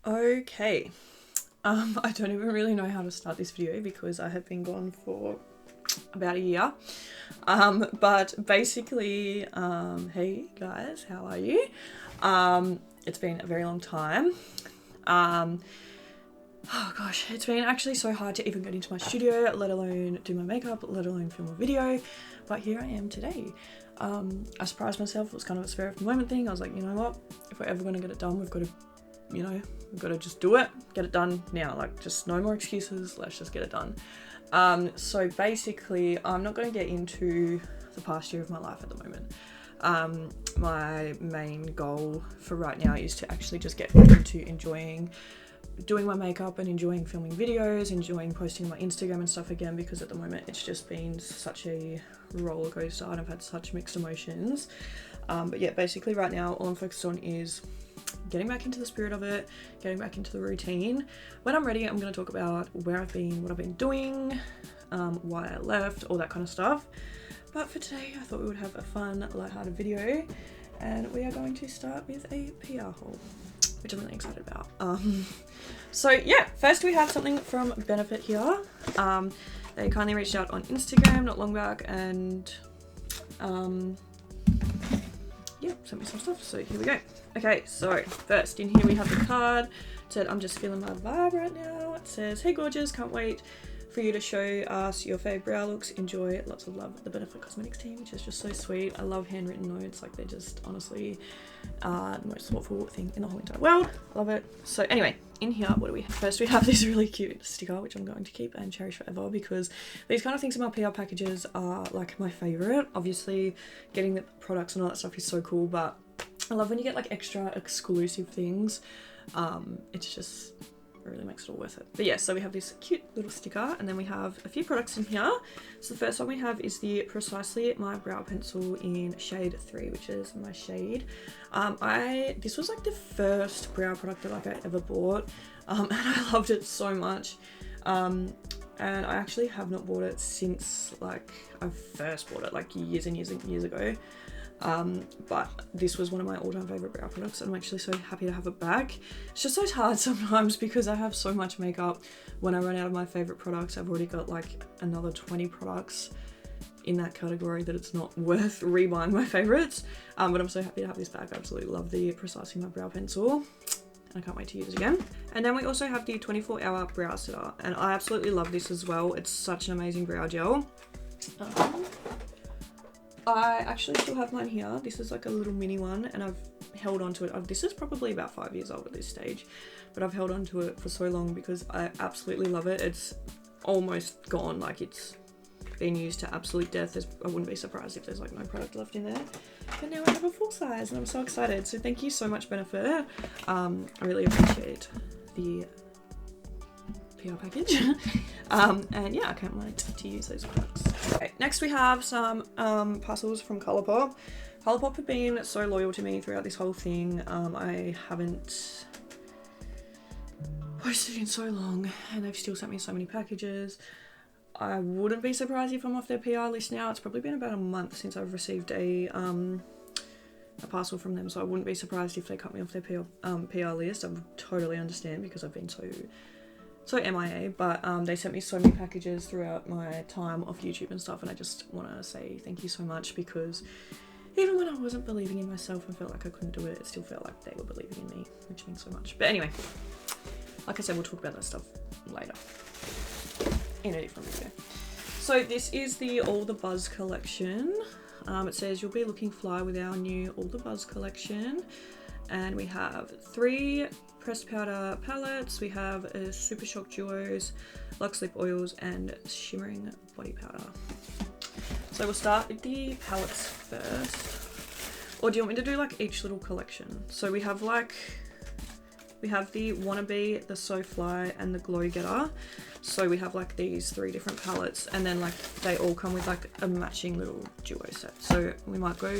Okay, I don't even really know how to start this video because I have been gone for about a year. But basically, hey guys, how are you? It's been a very long time. Oh gosh, it's been actually so hard to even get into my studio, let alone do my makeup, let alone film a video. But here I am today. I surprised myself. It was kind of a spur of the moment thing. I was like, you know what? If we're ever going to get it done, we've got to, we've got to just do it, get it done now. Like, just no more excuses. Let's just get it done. So basically, I'm not going to get into the past year of my life at the moment. My main goal for right now is to actually just get back into enjoying doing my makeup and enjoying filming videos, enjoying posting my Instagram and stuff again, because at the moment it's just been such a roller coaster and I've had such mixed emotions. But yeah, basically right now all I'm focused on is getting back into the spirit of it, getting back into the routine. When I'm ready, I'm going to talk about where I've been, what I've been doing, why I left, all that kind of stuff. But for today, I thought we would have a fun, lighthearted video, and we are going to start with a PR haul, which I'm really excited about. So yeah, first we have something from Benefit here. They kindly reached out on Instagram not long back and yeah, sent me some stuff, so here we go. Okay, so first in here we have the card. It said, I'm just feeling my vibe right now. It says, hey gorgeous, can't wait for you to show us your fave brow looks. Enjoy, lots of love, the Benefit Cosmetics team, which is just so sweet. I love handwritten notes, like they're just honestly the most thoughtful thing in the whole entire world. Love it. So anyway, in here, what do we have? First we have this really cute sticker, which I'm going to keep and cherish forever, because these kind of things in my PR packages are like my favorite. Obviously getting the products and all that stuff is so cool, but I love when you get like extra exclusive things. It's just, it really makes it all worth it. But yeah, so we have this cute little sticker, and then we have a few products in here. So the first one we have is the Precisely My Brow Pencil in shade 3, which is my shade. This was like the first brow product that like I ever bought, and I loved it so much. And I actually have not bought it since like I first bought it, like years and years and years ago. But this was one of my all-time favorite brow products, and I'm actually so happy to have it back. It's just so hard sometimes because I have so much makeup. When I run out of my favorite products, I've already got like another 20 products in that category that it's not worth rebuying my favorites. But I'm so happy to have this back. I absolutely love the Precisely My Brow Pencil, and I can't wait to use it again. And then we also have the 24-hour brow setter, and I absolutely love this as well. It's such an amazing brow gel. I actually still have mine here. This is like a little mini one, and I've held on to it. This is probably about 5 years old at this stage, but I've held on to it for so long because I absolutely love it. It's almost gone, like it's been used to absolute death. I wouldn't be surprised if there's like no product left in there. But now I have a full size and I'm so excited. So thank you so much, Benefit. I really appreciate the PR package. And yeah, I can't wait to use those products. Okay, next we have some parcels from Colourpop. Colourpop have been so loyal to me throughout this whole thing. I haven't posted in so long, and they've still sent me so many packages. I wouldn't be surprised if I'm off their PR list now. It's probably been about a month since I've received a parcel from them, so I wouldn't be surprised if they cut me off their PR list. I would totally understand because I've been so MIA, but they sent me so many packages throughout my time off YouTube and stuff, and I just want to say thank you so much, because even when I wasn't believing in myself and felt like I couldn't do it, it still felt like they were believing in me, which means so much. But anyway, like I said, we'll talk about that stuff later in a different video. So this is the All the Buzz collection. It says you'll be looking fly with our new All the Buzz collection, and we have 3 pressed powder palettes. We have a Super Shock Duos, Luxe Lip Oils, and Shimmering body powder. So we'll start with the palettes first. Or do you want me to do like each little collection? So we have the Wannabe, the So Fly, and the Glow Getter. So we have like these 3 different palettes, and then like they all come with like a matching little duo set. So we might go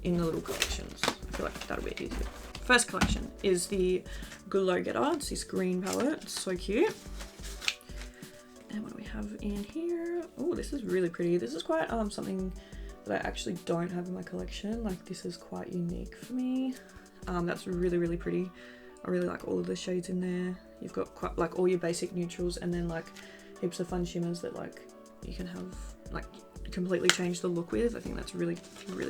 in the little collections. I feel like that'll be easier. First collection is the Glow Getter. It's this green palette. It's so cute. And what do we have in here? Oh, this is really pretty. This is quite something that I actually don't have in my collection. Like, this is quite unique for me. That's really, really pretty. I really like all of the shades in there. You've got quite like all your basic neutrals and then like heaps of fun shimmers that like you can have like completely change the look with. I think that's really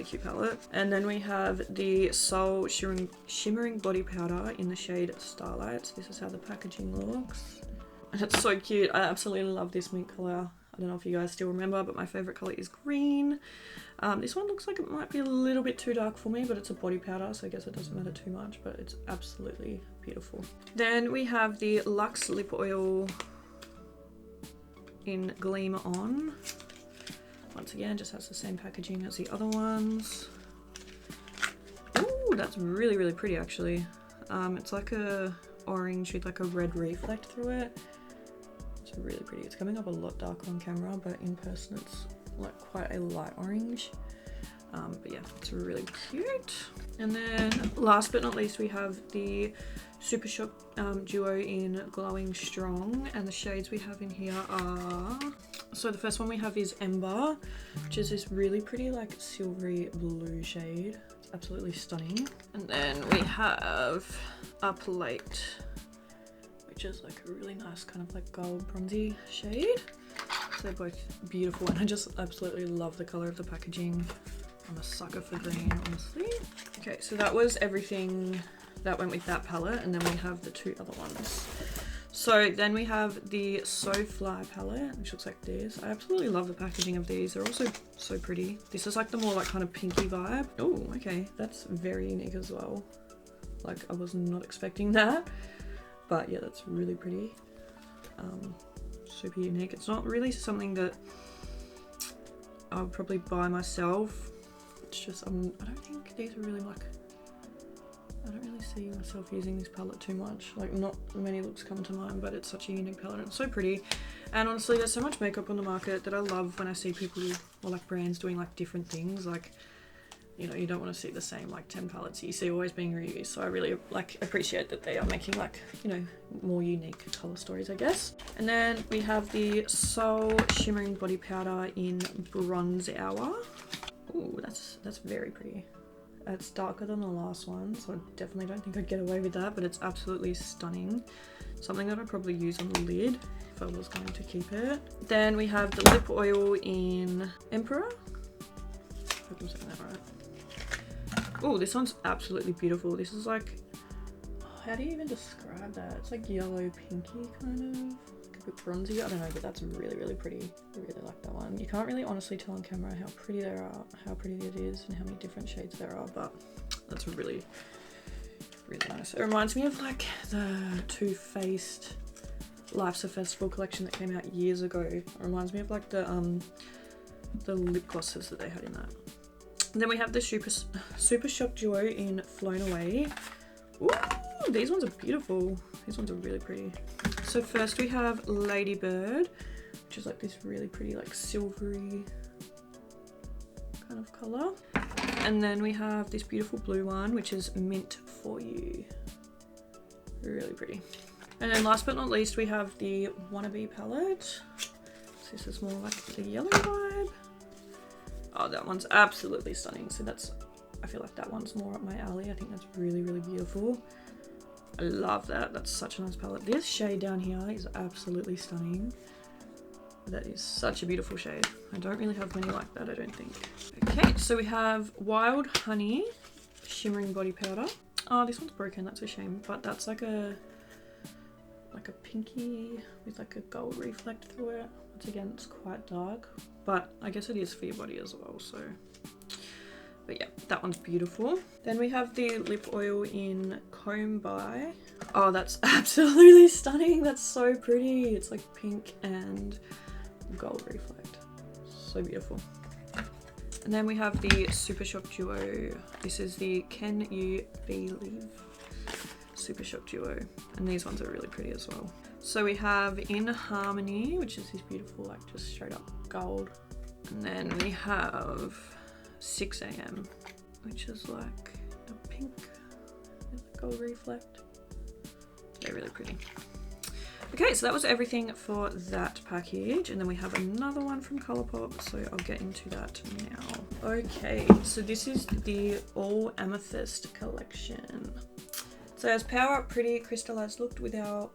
cute palette. And then we have the Soul Shimmering Body Powder in the shade Starlight. So this is how the packaging looks. And it's so cute. I absolutely love this mint colour. I don't know if you guys still remember, but my favourite colour is green. This one looks like it might be a little bit too dark for me, but it's a body powder, so I guess it doesn't matter too much, but it's absolutely beautiful. Then we have the Luxe Lip Oil in Gleam On. Once again, just has the same packaging as the other ones. Ooh, that's really pretty actually. It's like a orange with like a red reflect through it. It's really pretty. It's coming up a lot darker on camera, but in person it's like quite a light orange. But yeah, it's really cute. And then last but not least, we have the Super Shock Duo in Glowing Strong, and the shades we have in here are, so the first one we have is Ember, which is this really pretty like silvery blue shade. It's absolutely stunning. And then we have Up Late, which is like a really nice kind of like gold bronzy shade. So they're both beautiful, and I just absolutely love the color of the packaging. I'm a sucker for green, honestly. Okay, so that was everything that went with that palette, and then we have the two other ones. So then we have the So Fly palette, which looks like this. I absolutely love the packaging of these. They're also so pretty. This is like the more like kind of pinky vibe. Oh, okay, that's very unique as well. Like I was not expecting that, but yeah, that's really pretty. Super unique. It's not really something that I would probably buy myself. It's just I don't think these are really like, I don't really see myself using this palette too much. Like not many looks come to mind, but it's such a unique palette and it's so pretty. And honestly, there's so much makeup on the market that I love when I see people or like brands doing like different things. Like, you know, you don't want to see the same like 10 palettes you see always being reused. So I really like appreciate that they are making like, you know, more unique color stories, I guess. And then we have the Soul Shimmering Body Powder in Bronze Hour. Ooh, that's very pretty. It's darker than the last one, so I definitely don't think I'd get away with that, but it's absolutely stunning. Something that I'd probably use on the lid if I was going to keep it. Then we have the Lip Oil in Emperor. I hope I'm saying that right. Oh, this one's absolutely beautiful. This is like, how do you even describe that? It's like yellow pinky kind of. Bit bronzy, I don't know, but that's really pretty. I really like that one. You can't really honestly tell on camera how pretty they are, how pretty it is, and how many different shades there are, but that's really nice. It reminds me of like the Too Faced Life's a Festival collection that came out years ago. It reminds me of like the lip glosses that they had in that. And then we have the Super Shock Duo in Flown Away. Ooh, these ones are beautiful. These ones are really pretty. So first we have Ladybird, which is like this really pretty like silvery kind of colour. And then we have this beautiful blue one, which is Mint For You. Really pretty. And then last but not least, we have the Wannabe Palette. So this is more like the yellow vibe. Oh, that one's absolutely stunning. So that's, I feel like that one's more up my alley. I think that's really beautiful. I love that. That's such a nice palette. This shade down here is absolutely stunning. That is such a beautiful shade. I don't really have many like that, I don't think. Okay, so we have Wild Honey Shimmering Body Powder. Oh, this one's broken. That's a shame. But that's like a pinky with like a gold reflect through it. Once again, it's quite dark, but I guess it is for your body as well. So. But yeah, that one's beautiful. Then we have the lip oil in Comb By. Oh, that's absolutely stunning. That's so pretty. It's like pink and gold reflect. So beautiful. And then we have the Super Shock Duo. This is the Can You Believe Super Shock Duo. And these ones are really pretty as well. So we have In Harmony, which is this beautiful, like just straight up gold. And then we have 6 AM, which is like a pink with a gold reflect. They're really pretty. Okay, so that was everything for that package, and then we have another one from Colourpop, so I'll get into that now. Okay, so this is the All Amethyst Collection. So as Power Up Pretty Crystallized Look with our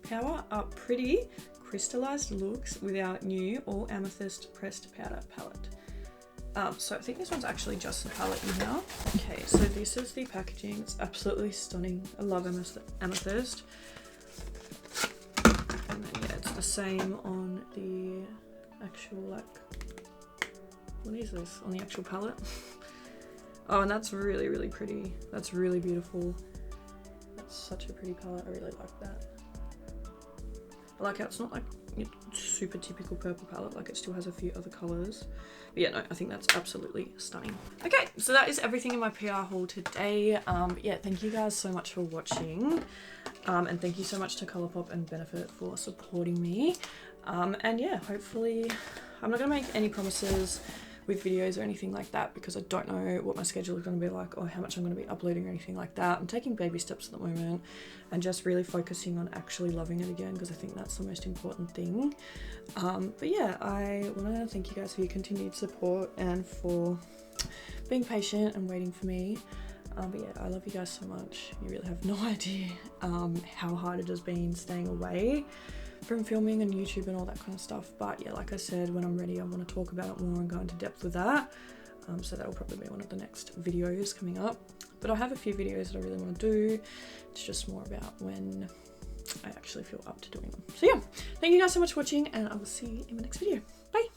Power Up Pretty Crystallized Looks with our new All Amethyst Pressed Powder palette. So I think this one's actually just the palette in here. Okay, so this is the packaging. It's absolutely stunning. I love amethyst. And then yeah, it's the same on the actual, like, what is this? On the actual palette. Oh, and that's really, really pretty. That's really beautiful. That's such a pretty palette. I really like that. I like how it's not like super typical purple palette, like it still has a few other colours. But yeah, no, I think that's absolutely stunning. Okay, so that is everything in my PR haul today. Yeah, thank you guys so much for watching. And thank you so much to Colourpop and Benefit for supporting me. And yeah, hopefully, I'm not going to make any promises with videos or anything like that because I don't know what my schedule is going to be like or how much I'm going to be uploading or anything like that. I'm taking baby steps at the moment and just really focusing on actually loving it again because I think that's the most important thing. But yeah, I want to thank you guys for your continued support and for being patient and waiting for me. But yeah, I love you guys so much. You really have no idea how hard it has been staying away from filming and YouTube and all that kind of stuff. But yeah, like I said, when I'm ready, I want to talk about it more and go into depth with that. So that'll probably be one of the next videos coming up. But I have a few videos that I really want to do. It's just more about when I actually feel up to doing them. So yeah, thank you guys so much for watching and I will see you in my next video.